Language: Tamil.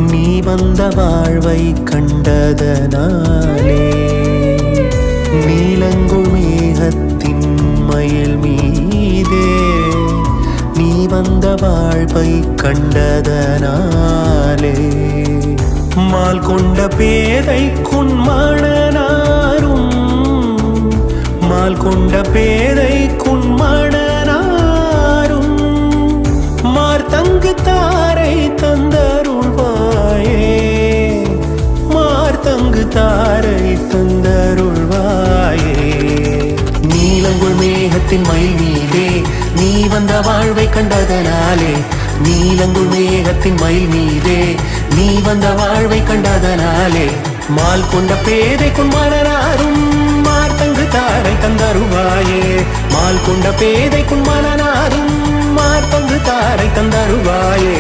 நீ வந்த வாழ்வை கண்டதனாலே நீலங்குள் மேகத்தின் மயில் மீதே நீ வந்த வாழ்வை கண்டதனாலே மால் கொண்ட பேதை குன்மணனாரும் மால் கொண்ட பேதை குன்மணனாரும் மார்த்தங்கு தாரை தந்தருள்வாயே மார்த்தங்கு தாரை தந்தருள்வாயே நீலங்குள் மேகத்தின் மயில் மீதே நீ வந்த வாழ்வை கண்டதனாலே நீலங்குள் மேகத்தின் மயில் மீதே நீ வந்த வாழ்வை கண்டதனாலே மால் கொண்ட பேதை குன்மணனாரும் மார்த்தங்கு தாரை தந்தருவாயே மால் கொண்ட பேதை குன்மணனாரும் மார்த்தங்கு தாரை தந்தருவாயே